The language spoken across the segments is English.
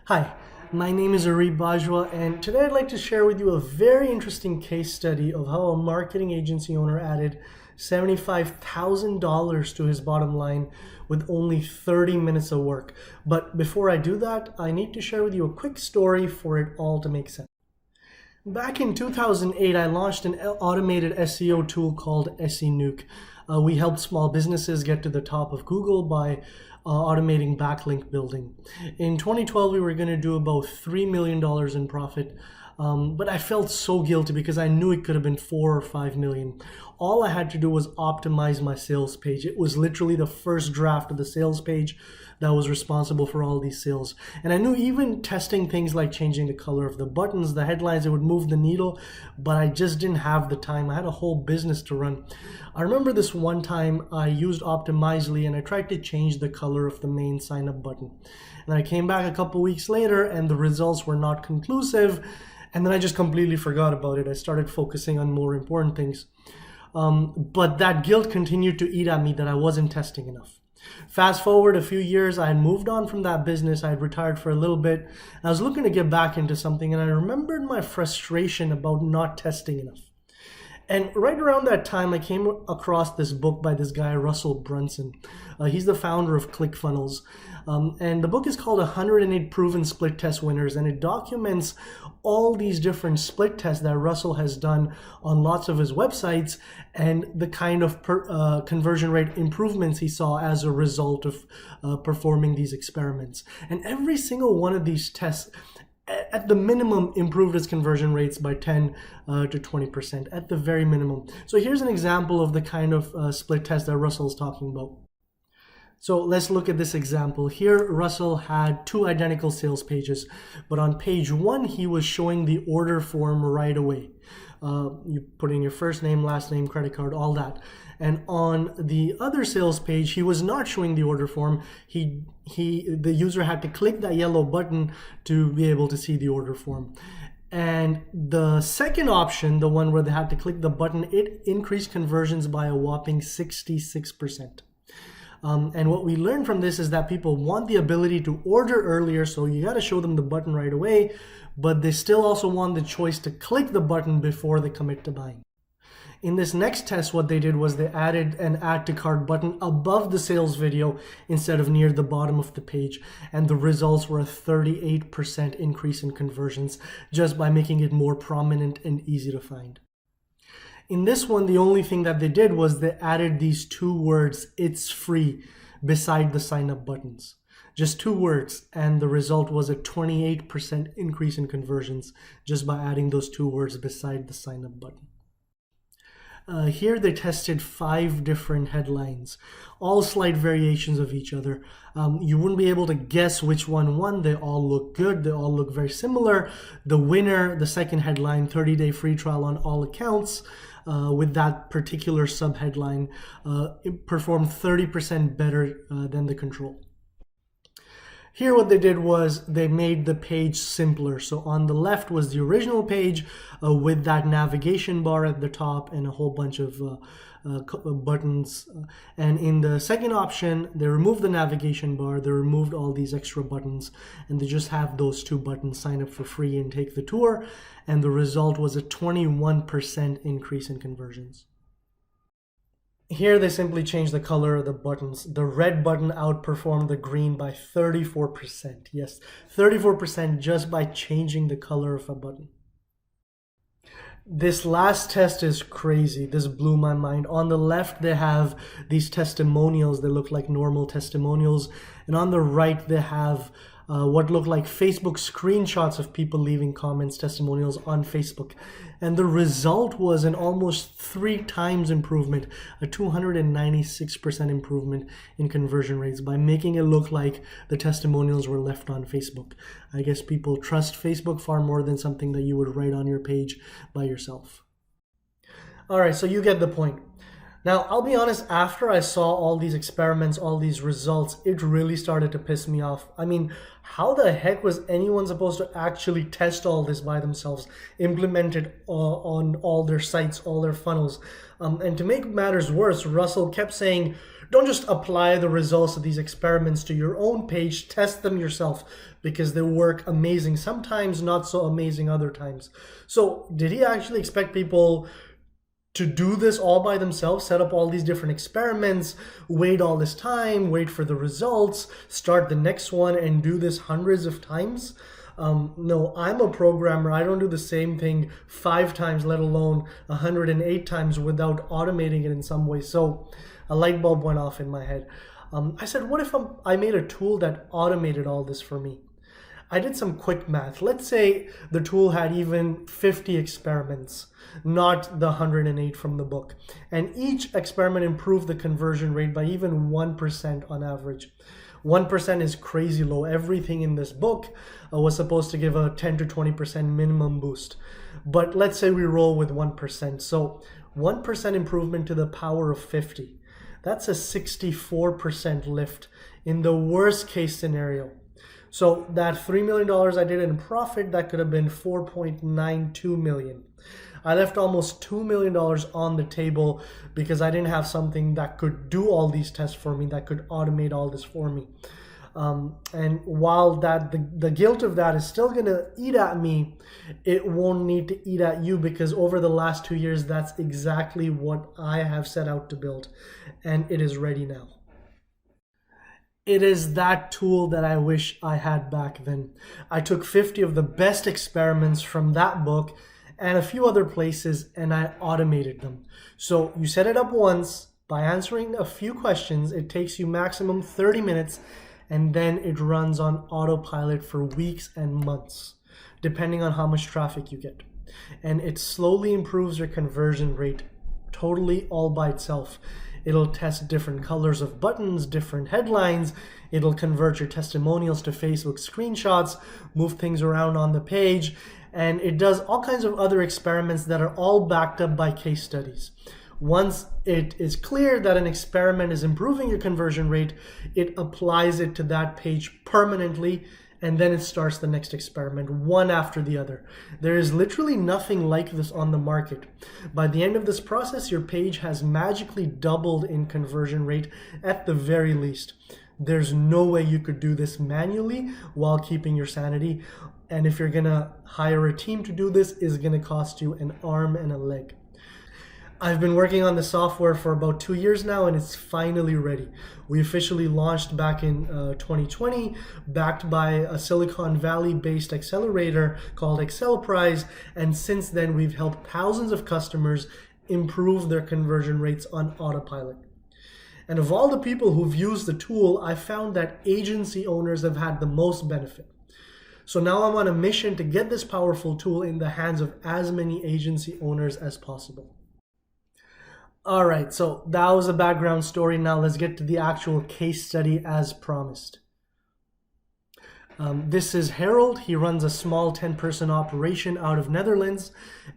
Hi, my name is Ari Bajwa, and today I'd like to share with you a very interesting case study of how a marketing agency owner added $75,000 to his bottom line with only 30 minutes of work. But before I do that, I need to share with you a quick story for it all to make sense. Back in 2008, I launched an automated SEO tool called SENuke. We helped small businesses get to the top of Google by automating backlink building. In 2012, we were going to do about $3 million in profit, but I felt so guilty because I knew it could have been 4 or 5 million. All I had to do was optimize my sales page. It was literally the first draft of the sales page that was responsible for all these sales. And I knew even testing things like changing the color of the buttons, the headlines, it would move the needle, but I just didn't have the time. I had a whole business to run. I remember this one time I used Optimizely and I tried to change the color of the main sign up button. And I came back a couple weeks later and the results were not conclusive. And then I just completely forgot about it. I started focusing on more important things. But that guilt continued to eat at me that I wasn't testing enough. Fast forward a few years, I had moved on from that business. I had retired for a little bit. I was looking to get back into something, and I remembered my frustration about not testing enough. And right around that time, I came across this book by this guy, Russell Brunson. He's the founder of ClickFunnels. And the book is called 108 Proven Split Test Winners, and it documents all these different split tests that Russell has done on lots of his websites and the kind of conversion rate improvements he saw as a result of performing these experiments. And every single one of these tests at the minimum improved its conversion rates by 10 to 20% at the very minimum. So here's an example of the kind of split test that Russell's talking about. So let's look at this example. Here, Russell had two identical sales pages, but on page one, he was showing the order form right away. You put in your first name, last name, credit card, all that. And on the other sales page, he was not showing the order form. The user had to click that yellow button to be able to see the order form. And the second option, the one where they had to click the button, it increased conversions by a whopping 66%. And what we learned from this is that people want the ability to order earlier, so you got to show them the button right away, but they still also want the choice to click the button before they commit to buying. In this next test, what they did was they added an add to cart button above the sales video instead of near the bottom of the page. And the results were a 38% increase in conversions just by making it more prominent and easy to find. In this one, the only thing that they did was they added these two words, "It's free," beside the sign up buttons. Just two words, and the result was a 28% increase in conversions just by adding those two words beside the sign up button. Here they tested 5 different headlines, all slight variations of each other. You wouldn't be able to guess which one won. They all look good. They all look very similar. The winner, the second headline, 30-day free trial on all accounts, with that particular sub-headline, it performed 30% better than the control. Here what they did was they made the page simpler. So on the left was the original page with that navigation bar at the top and a whole bunch of buttons. And in the second option, they removed the navigation bar, they removed all these extra buttons, and they just have those 2 buttons, sign up for free and take the tour. And the result was a 21% increase in conversions. Here they simply changed the color of the buttons. The red button outperformed the green by 34%. Yes, 34% just by changing the color of a button. This last test is crazy. This blew my mind. On the left, they have these testimonials. They look like normal testimonials. And on the right, they have what look like Facebook screenshots of people leaving comments, testimonials on Facebook. And the result was an almost 3 times improvement, a 296% improvement in conversion rates by making it look like the testimonials were left on Facebook. I guess people trust Facebook far more than something that you would write on your page by yourself. All right, so you get the point. Now, I'll be honest, after I saw all these experiments, all these results, it really started to piss me off. I mean, how the heck was anyone supposed to actually test all this by themselves, implement it on all their sites, all their funnels? And to make matters worse, Russell kept saying, don't just apply the results of these experiments to your own page, test them yourself because they work amazing, sometimes not so amazing other times. So did he actually expect people to do this all by themselves, set up all these different experiments, wait all this time, wait for the results, start the next one, and do this hundreds of times? No, I'm a programmer. I don't do the same thing 5 times, let alone 108 times without automating it in some way. So a light bulb went off in my head. I said, what if I made a tool that automated all this for me? I did some quick math. Let's say the tool had even 50 experiments, not the 108 from the book. And each experiment improved the conversion rate by even 1% on average. 1% is crazy low. Everything in this book was supposed to give a 10 to 20% minimum boost. But let's say we roll with 1%. So 1% improvement to the power of 50. That's a 64% lift in the worst case scenario. So that $3 million I did in profit, that could have been 4.92 million. I left almost $2 million on the table because I didn't have something that could do all these tests for me, that could automate all this for me. And while the guilt of that is still going to eat at me, it won't need to eat at you, because over the last 2 years, that's exactly what I have set out to build, and it is ready now. It is that tool that I wish I had back then. I took 50 of the best experiments from that book and a few other places, and I automated them. So you set it up once. By answering a few questions, it takes you maximum 30 minutes, and then it runs on autopilot for weeks and months, depending on how much traffic you get. And it slowly improves your conversion rate totally all by itself. It'll test different colors of buttons, different headlines. It'll convert your testimonials to Facebook screenshots, move things around on the page, and it does all kinds of other experiments that are all backed up by case studies. Once it is clear that an experiment is improving your conversion rate, it applies it to that page permanently, and then it starts the next experiment, one after the other. There is literally nothing like this on the market. By the end of this process, your page has magically doubled in conversion rate at the very least. There's no way you could do this manually while keeping your sanity. And if you're gonna hire a team to do this, it's gonna cost you an arm and a leg. I've been working on the software for about 2 years now, and it's finally ready. We officially launched back in 2020, backed by a Silicon Valley-based accelerator called AutoOptimize, and since then we've helped thousands of customers improve their conversion rates on autopilot. And of all the people who've used the tool, I found that agency owners have had the most benefit. So now I'm on a mission to get this powerful tool in the hands of as many agency owners as possible. All right, so that was a background story. Now let's get to the actual case study as promised. This is Harold. He runs a small 10-person operation out of Netherlands.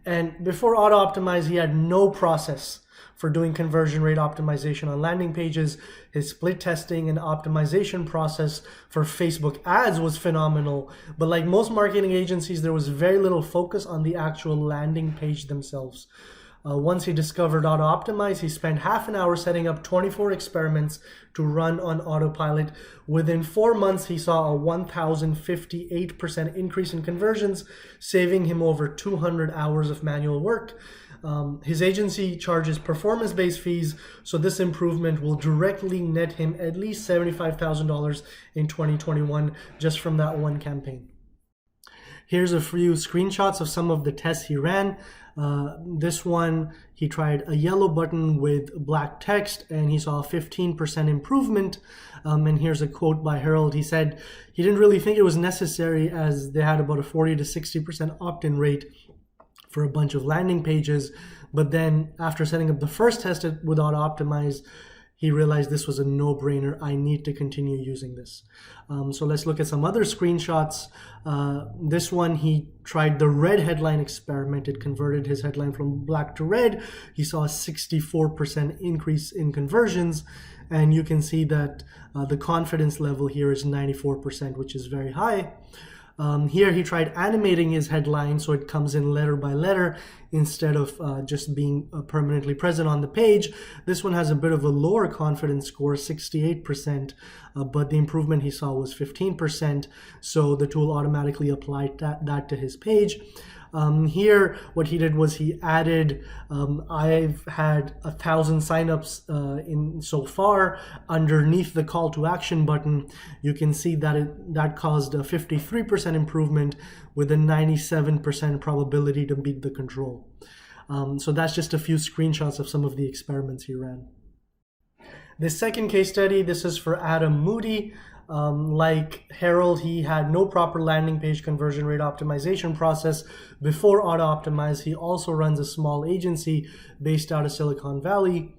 And before AutoOptimize, he had no process for doing conversion rate optimization on landing pages. His split testing and optimization process for Facebook ads was phenomenal. But like most marketing agencies, there was very little focus on the actual landing page themselves. Once he discovered AutoOptimize, he spent half an hour setting up 24 experiments to run on autopilot. Within 4 months, he saw a 1,058% increase in conversions, saving him over 200 hours of manual work. His agency charges performance-based fees, so this improvement will directly net him at least $75,000 in 2021 just from that one campaign. Here's a few screenshots of some of the tests he ran. This one, he tried a yellow button with black text, and he saw a 15% improvement. And here's a quote by Harold. He said he didn't really think it was necessary, as they had about a 40 to 60% opt-in rate for a bunch of landing pages. But then after setting up the first test with AutoOptimize, he realized this was a no-brainer. I need to continue using this. So let's look at some other screenshots. This one, he tried the red headline experiment. It converted his headline from black to red. He saw a 64% increase in conversions. And you can see that the confidence level here is 94%, which is very high. Here he tried animating his headline so it comes in letter by letter instead of just being permanently present on the page. This one has a bit of a lower confidence score, 68%, but the improvement he saw was 15%, so the tool automatically applied that to his page. Here, what he did was he added, I've had 1,000 signups in so far. Underneath the call to action button, you can see that that caused a 53% improvement with a 97% probability to beat the control. So that's just a few screenshots of some of the experiments he ran. The second case study, this is for Adam Moody. Like Harold, he had no proper landing page conversion rate optimization process before AutoOptimize. He also runs a small agency based out of Silicon Valley.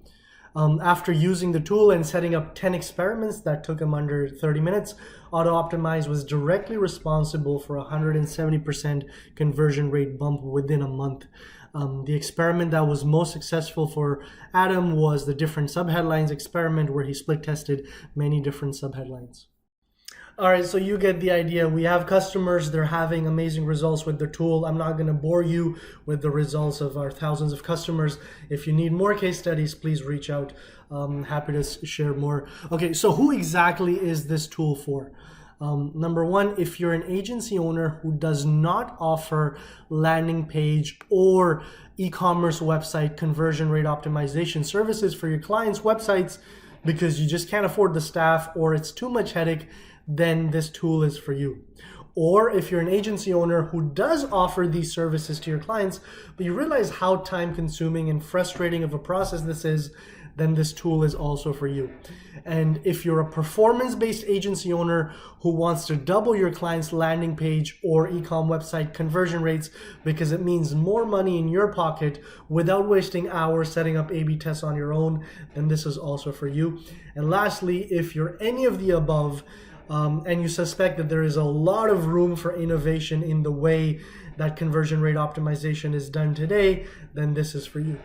After using the tool and setting up 10 experiments that took him under 30 minutes, AutoOptimize was directly responsible for a 170% conversion rate bump within a month. The experiment that was most successful for Adam was the different subheadlines experiment, where he split tested many different subheadlines. All right, so you get the idea. We have customers, they're having amazing results with the tool. I'm not gonna bore you with the results of our thousands of customers. If you need more case studies, please reach out. I'm happy to share more. Okay, so who exactly is this tool for? Number one, if you're an agency owner who does not offer landing page or e-commerce website conversion rate optimization services for your clients' websites because you just can't afford the staff or it's too much headache, then this tool is for you. Or if you're an agency owner who does offer these services to your clients, but you realize how time consuming and frustrating of a process this is, then this tool is also for you. And if you're a performance-based agency owner who wants to double your client's landing page or e-com website conversion rates because it means more money in your pocket without wasting hours setting up A/B tests on your own, then this is also for you. And lastly, if you're any of the above, and you suspect that there is a lot of room for innovation in the way that conversion rate optimization is done today, then this is for you.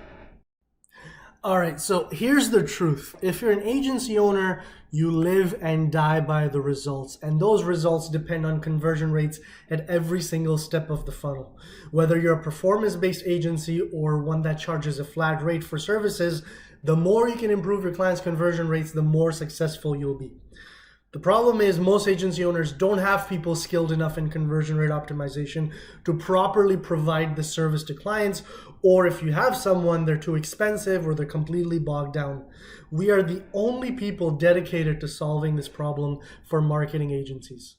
All right, so here's the truth. If you're an agency owner, you live and die by the results, and those results depend on conversion rates at every single step of the funnel. Whether you're a performance-based agency or one that charges a flat rate for services, the more you can improve your clients' conversion rates, the more successful you'll be. The problem is most agency owners don't have people skilled enough in conversion rate optimization to properly provide the service to clients, or if you have someone, they're too expensive or they're completely bogged down. We are the only people dedicated to solving this problem for marketing agencies.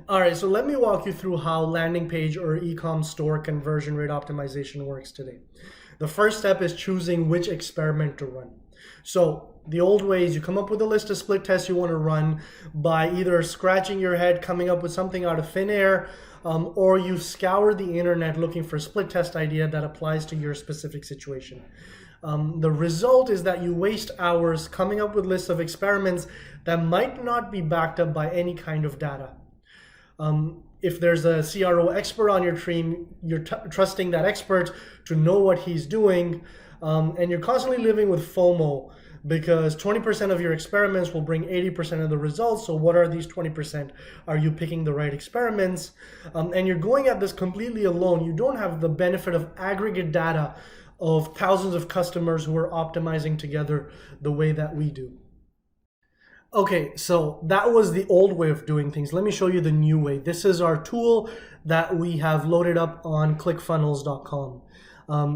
All right, so let me walk you through how landing page or e-com store conversion rate optimization works today. The first step is choosing which experiment to run. So the old way is you come up with a list of split tests you want to run by either scratching your head, coming up with something out of thin air, or you scour the internet looking for a split test idea that applies to your specific situation. The result is that you waste hours coming up with lists of experiments that might not be backed up by any kind of data. If there's a CRO expert on your team, you're trusting that expert to know what he's doing, and you're constantly living with FOMO because 20% of your experiments will bring 80% of the results. So what are these 20%? Are you picking the right experiments? And you're going at this completely alone. You don't have the benefit of aggregate data of thousands of customers who are optimizing together the way that we do. Okay, so that was the old way of doing things. Let me show you the new way. This is our tool that we have loaded up on clickfunnels.com.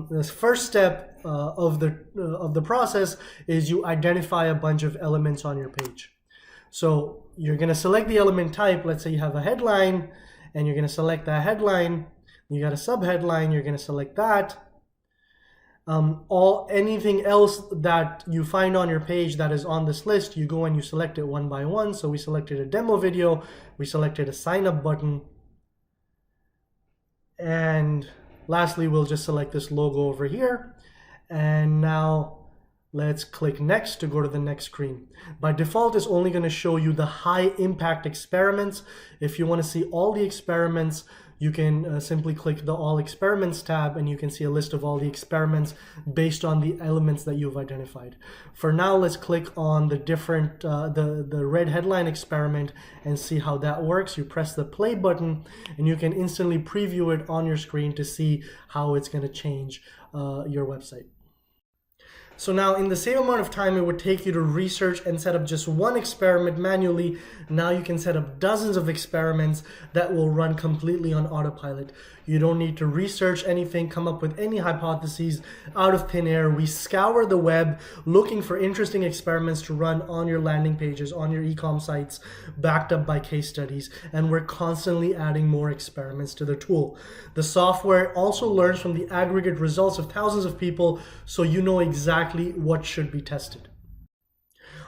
The first step of the process is you identify a bunch of elements on your page. So you're going to select the element type. Let's say you have a headline, and you're going to select that headline. You got a subheadline. You're going to select that. Anything else that you find on your page that is on this list, you go and you select it one by one. So we selected a demo video. We selected a sign up button, and lastly, we'll just select this logo over here. And now Let's click next to go to the next screen. By default, it's only going to show you the high impact experiments. If you want to see all the experiments, you can simply click the All Experiments tab and you can see a list of all the experiments based on the elements that you've identified. For now, let's click on the different, the red headline experiment and see how that works. You press the play button and you can instantly preview it on your screen to see how it's going to change your website. So now in the same amount of time it would take you to research and set up just one experiment manually, now you can set up dozens of experiments that will run completely on autopilot. You don't need to research anything, come up with any hypotheses out of thin air. We scour the web looking for interesting experiments to run on your landing pages, on your e-com sites, backed up by case studies, and we're constantly adding more experiments to the tool. The software also learns from the aggregate results of thousands of people, so you know exactly what should be tested.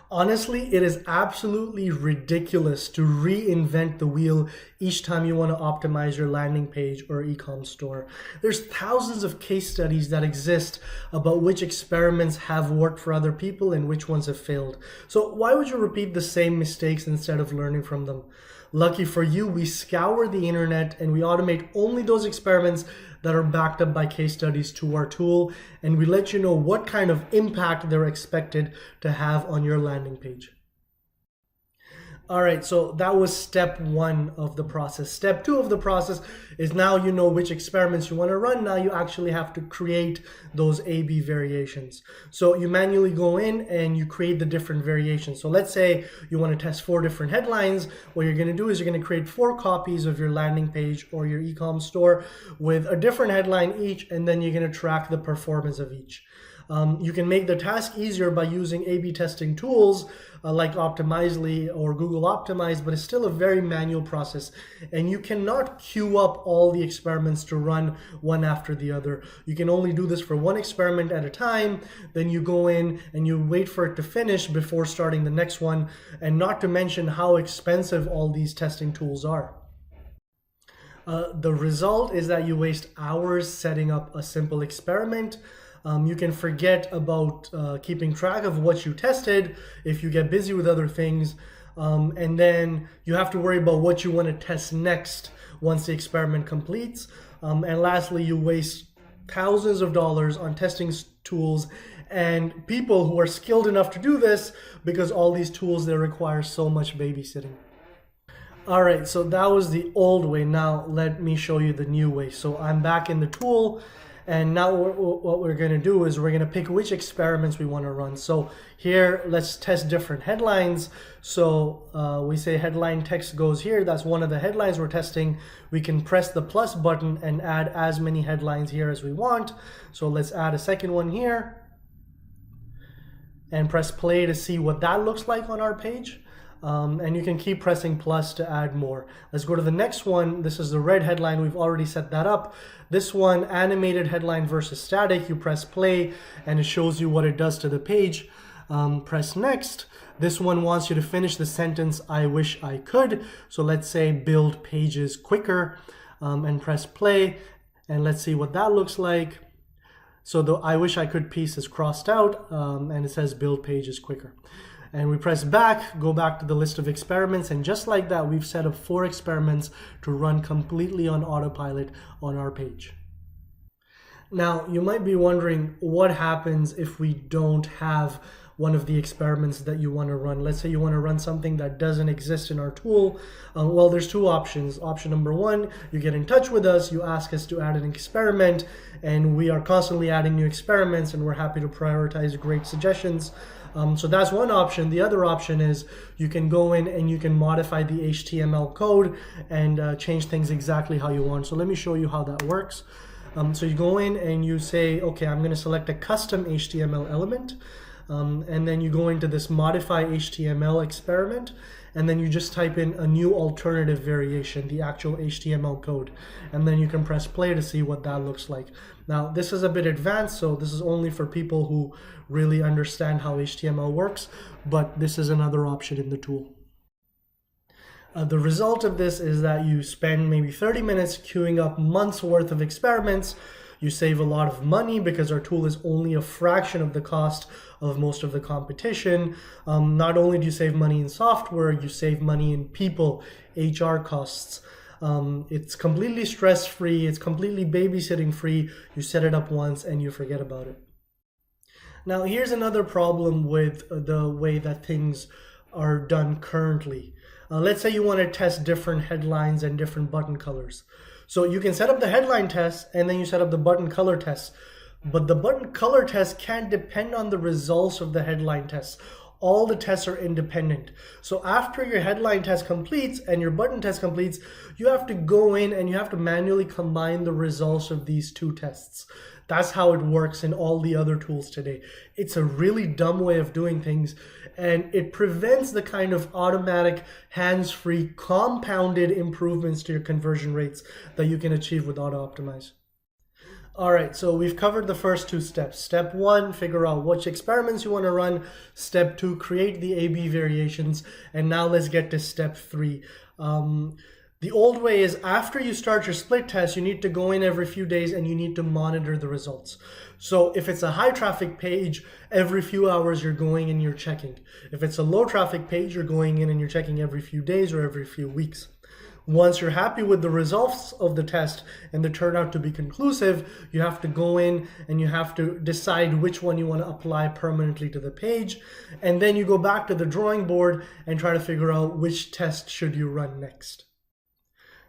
Honestly, it is absolutely ridiculous to reinvent the wheel each time you want to optimize your landing page or e-com store. There's thousands of case studies that exist about which experiments have worked for other people and which ones have failed. So why would you repeat the same mistakes instead of learning from them? Lucky for you, we scour the internet and we automate only those experiments that are backed up by case studies to our tool, and we let you know what kind of impact they're expected to have on your landing page. All right, so that was step one of the process. Step two of the process is now you know which experiments you want to run. Now you actually have to create those A/B variations. So you manually go in and you create the different variations. So let's say you want to test 4 different headlines. What you're going to do is you're going to create 4 copies of your landing page or your e-com store with a different headline each, and then you're going to track the performance of each. You can make the task easier by using A/B testing tools like Optimizely or Google Optimize, but it's still a very manual process. And you cannot queue up all the experiments to run one after the other. You can only do this for one experiment at a time. Then you go in and you wait for it to finish before starting the next one. And not to mention how expensive all these testing tools are. The result is that you waste hours setting up a simple experiment. You can forget about keeping track of what you tested if you get busy with other things. And then you have to worry about what you want to test next once the experiment completes. And lastly, you waste thousands of dollars on testing tools and people who are skilled enough to do this because all these tools, they require so much babysitting. All right, so that was the old way. Now let me show you the new way. So I'm back in the tool. And now what we're going to do is we're going to pick which experiments we want to run. So here, let's test different headlines. So we say headline text goes here. That's one of the headlines we're testing. We can press the plus button and add as many headlines here as we want. So let's add a second one here and press play to see what that looks like on our page. And you can keep pressing plus to add more. Let's go to the next one. This is the red headline. We've already set that up. This one, animated headline versus static. You press play and it shows you what it does to the page. Press next. This one wants you to finish the sentence, I wish I could. So let's say build pages quicker, and press play. And let's see what that looks like. So the I wish I could piece is crossed out, and it says build pages quicker. And we press back, go back to the list of experiments, and just like that, we've set up 4 experiments to run completely on autopilot on our page. Now, you might be wondering what happens if we don't have one of the experiments that you want to run. Let's say you want to run something that doesn't exist in our tool. Well, there's 2 options. Option number 1, you get in touch with us, you ask us to add an experiment, and we are constantly adding new experiments, and we're happy to prioritize great suggestions. So that's one option. The other option is you can go in and you can modify the HTML code and change things exactly how you want. So let me show you how that works. So you go in and you say, okay, I'm going to select a custom HTML element. And then you go into this modify HTML experiment, and then you just type in a new alternative variation, the actual HTML code. And then you can press play to see what that looks like. Now, this is a bit advanced, so this is only for people who really understand how HTML works, but this is another option in the tool. The result of this is that you spend maybe 30 minutes queuing up months worth of experiments. You save a lot of money because our tool is only a fraction of the cost of most of the competition. Not only do you save money in software, you save money in people, HR costs. It's completely stress-free, it's completely babysitting-free. You set it up once and you forget about it. Now, here's another problem with the way that things are done currently. Let's say you want to test different headlines and different button colors. So you can set up the headline test and then you set up the button color test. But the button color test can't depend on the results of the headline test. All the tests are independent. So after your headline test completes and your button test completes, you have to go in and you have to manually combine the results of these two tests. That's how it works in all the other tools today. It's a really dumb way of doing things, and it prevents the kind of automatic, hands-free, compounded improvements to your conversion rates that you can achieve with AutoOptimize. All right, so we've covered the first two steps. Step one, figure out which experiments you want to run. Step two, create the A/B variations. And now let's get to step three. The old way is after you start your split test, you need to go in every few days and you need to monitor the results. So if it's a high traffic page, every few hours you're going and you're checking. If it's a low traffic page, you're going in and you're checking every few days or every few weeks. Once you're happy with the results of the test and they turn out to be conclusive, you have to go in and you have to decide which one you want to apply permanently to the page. And then you go back to the drawing board and try to figure out which test should you run next.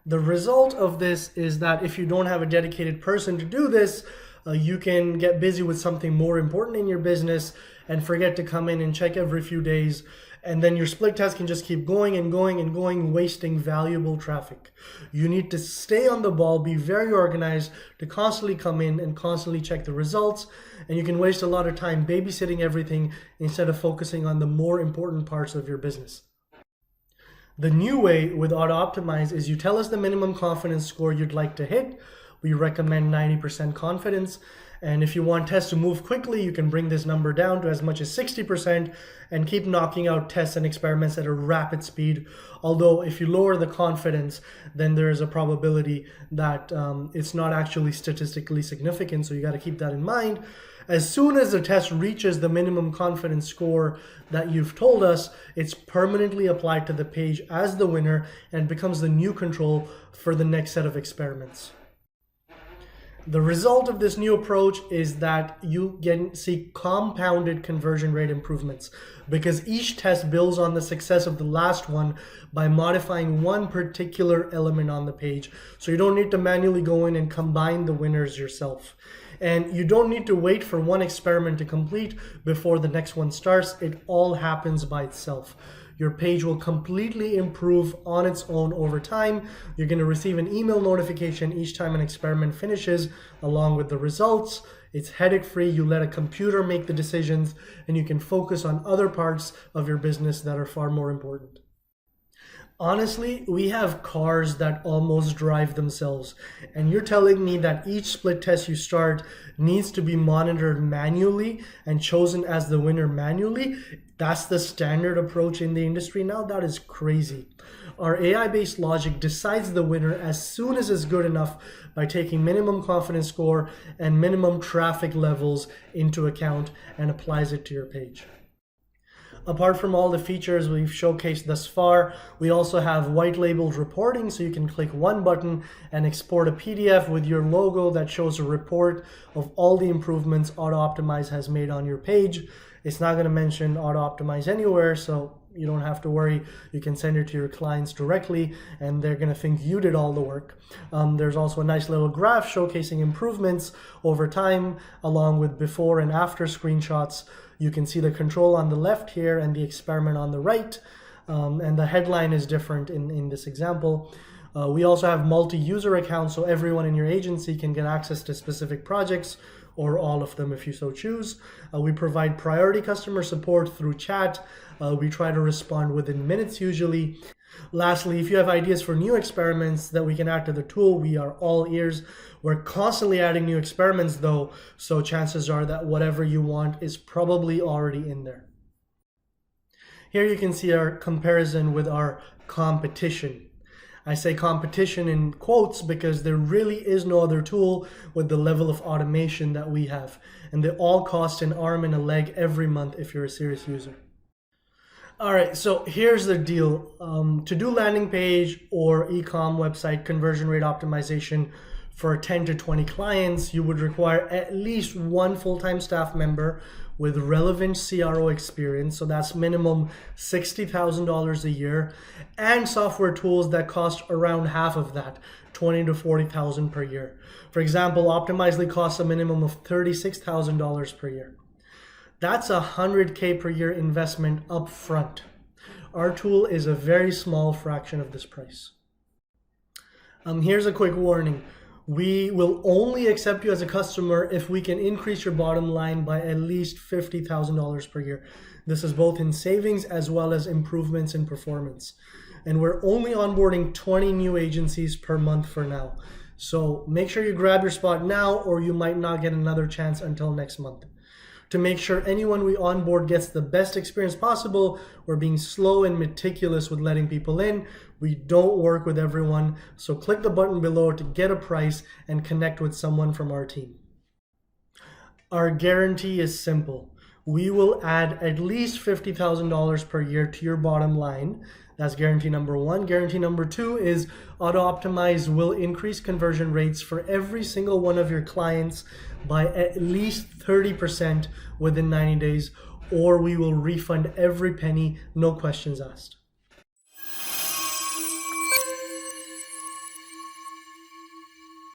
The result of this is that if you don't have a dedicated person to do this, you can get busy with something more important in your business and forget to come in and check every few days. And then your split test can just keep going and going and going, wasting valuable traffic. You need to stay on the ball, be very organized, to constantly come in and constantly check the results. And you can waste a lot of time babysitting everything instead of focusing on the more important parts of your business. The new way with AutoOptimize is you tell us the minimum confidence score you'd like to hit. We recommend 90% confidence. And if you want tests to move quickly, you can bring this number down to as much as 60% and keep knocking out tests and experiments at a rapid speed. Although if you lower the confidence, then there is a probability that it's not actually statistically significant. So you got to keep that in mind. As soon as the test reaches the minimum confidence score that you've told us, it's permanently applied to the page as the winner and becomes the new control for the next set of experiments. The result of this new approach is that you see compounded conversion rate improvements because each test builds on the success of the last one by modifying one particular element on the page. So you don't need to manually go in and combine the winners yourself. And you don't need to wait for one experiment to complete before the next one starts. It all happens by itself. Your page will completely improve on its own over time. You're going to receive an email notification each time an experiment finishes, along with the results. It's headache-free. You let a computer make the decisions, and you can focus on other parts of your business that are far more important. Honestly, we have cars that almost drive themselves, and you're telling me that each split test you start needs to be monitored manually and chosen as the winner manually? That's the standard approach in the industry now? That is crazy. Our AI-based logic decides the winner as soon as it's good enough by taking minimum confidence score and minimum traffic levels into account and applies it to your page. Apart from all the features we've showcased thus far, we also have white labeled reporting, so you can click one button and export a PDF with your logo that shows a report of all the improvements AutoOptimize has made on your page. It's not going to mention AutoOptimize anywhere, so you don't have to worry. You can send it to your clients directly and they're going to think you did all the work. There's also a nice little graph showcasing improvements over time along with before and after screenshots. You can see the control on the left here and the experiment on the right. And the headline is different in this example. We also have multi-user accounts, so everyone in your agency can get access to specific projects or all of them if you so choose. We provide priority customer support through chat. We try to respond within minutes usually. Lastly, if you have ideas for new experiments that we can add to the tool, we are all ears. We're constantly adding new experiments though, so chances are that whatever you want is probably already in there. Here you can see our comparison with our competition. I say competition in quotes because there really is no other tool with the level of automation that we have. And they all cost an arm and a leg every month if you're a serious user. All right, so here's the deal. To do landing page or e-com website conversion rate optimization for 10 to 20 clients, you would require at least one full-time staff member with relevant CRO experience. So that's minimum $60,000 a year, and software tools that cost around half of that, $20,000 to $40,000 per year. For example, Optimizely costs a minimum of $36,000 per year. That's $100K per year investment up front. Our tool is a very small fraction of this price. Here's a quick warning. We will only accept you as a customer if we can increase your bottom line by at least $50,000 per year. This is both in savings as well as improvements in performance. And we're only onboarding 20 new agencies per month for now. So make sure you grab your spot now, or you might not get another chance until next month. To make sure anyone we onboard gets the best experience possible, we're being slow and meticulous with letting people in. We don't work with everyone, so click the button below to get a price and connect with someone from our team. Our guarantee is simple. We will add at least $50,000 per year to your bottom line. That's guarantee number one. Guarantee number two is AutoOptimize will increase conversion rates for every single one of your clients by at least 30% within 90 days, or we will refund every penny, no questions asked.